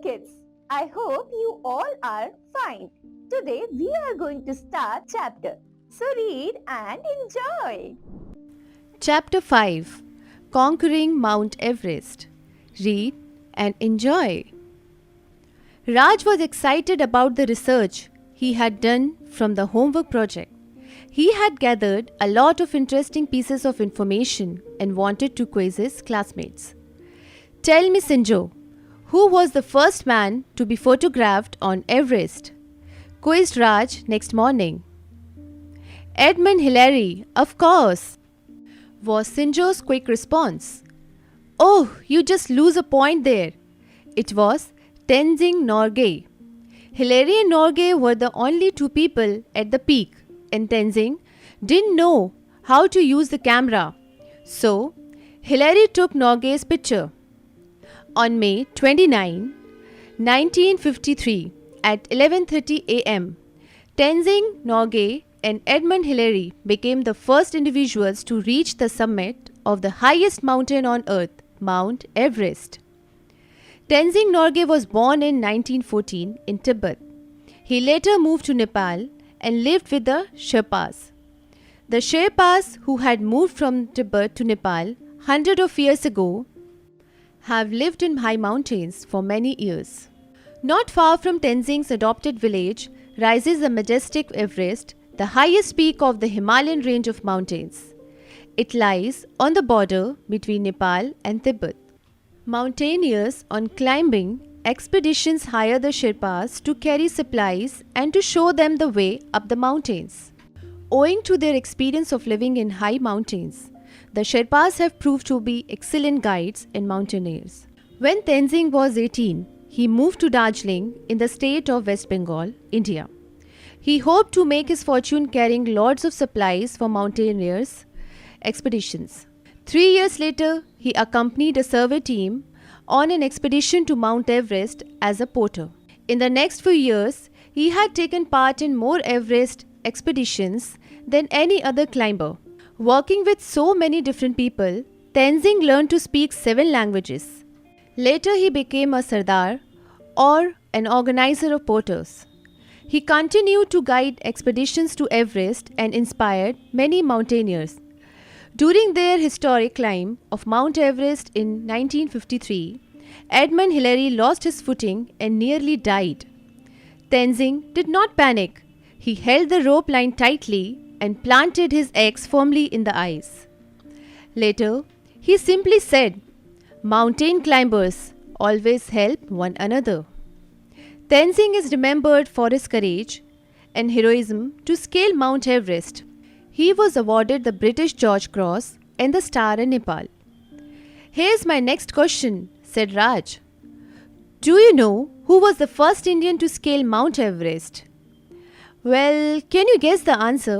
kids, I hope you all are fine. Today we are going to start chapter. So read and enjoy. Chapter 5 Conquering Mount Everest. Read and enjoy. Raj was excited about the research he had done from the homework project. He had gathered a lot of interesting pieces of information and wanted to quiz his classmates. Tell me, Sinjo, who was the first man to be photographed on Everest? Quizzed Raj next morning. Edmund Hillary, of course, was Sinjo's quick response. Oh, you just lose a point there. It was Tenzing Norgay. Hillary and Norgay were the only two people at the peak, and Tenzing didn't know how to use the camera. So, Hillary took Norgay's picture. On May 29, 1953, at 11:30 a.m., Tenzing Norgay and Edmund Hillary became the first individuals to reach the summit of the highest mountain on earth, Mount Everest. Tenzing Norgay was born in 1914 in Tibet. He later moved to Nepal and lived with the Sherpas. The Sherpas, who had moved from Tibet to Nepal hundreds of years ago, have lived in high mountains for many years. Not far from Tenzing's adopted village rises the majestic Everest, the highest peak of the Himalayan range of mountains. It lies on the border between Nepal and Tibet. Mountaineers on climbing expeditions hire the Sherpas to carry supplies and to show them the way up the mountains. Owing to their experience of living in high mountains, the Sherpas have proved to be excellent guides and mountaineers. When Tenzing was 18, he moved to Darjeeling in the state of West Bengal, India. He hoped to make his fortune carrying loads of supplies for mountaineers' expeditions. 3 years later, he accompanied a survey team on an expedition to Mount Everest as a porter. In the next few years, he had taken part in more Everest expeditions than any other climber. Working with so many different people, Tenzing learned to speak 7 languages. Later, he became a sardar or an organizer of porters. He continued to guide expeditions to Everest and inspired many mountaineers. During their historic climb of Mount Everest in 1953, Edmund Hillary lost his footing and nearly died. Tenzing did not panic. He held the rope line tightly and planted his axe firmly in the ice. Later, he simply said, "Mountain climbers always help one another." Tenzing is remembered for his courage and heroism to scale Mount Everest. He was awarded the British George Cross and the Star in Nepal. "Here's my next question," said Raj. "Do you know who was the first Indian to scale Mount Everest?" "Well, can you guess the answer?"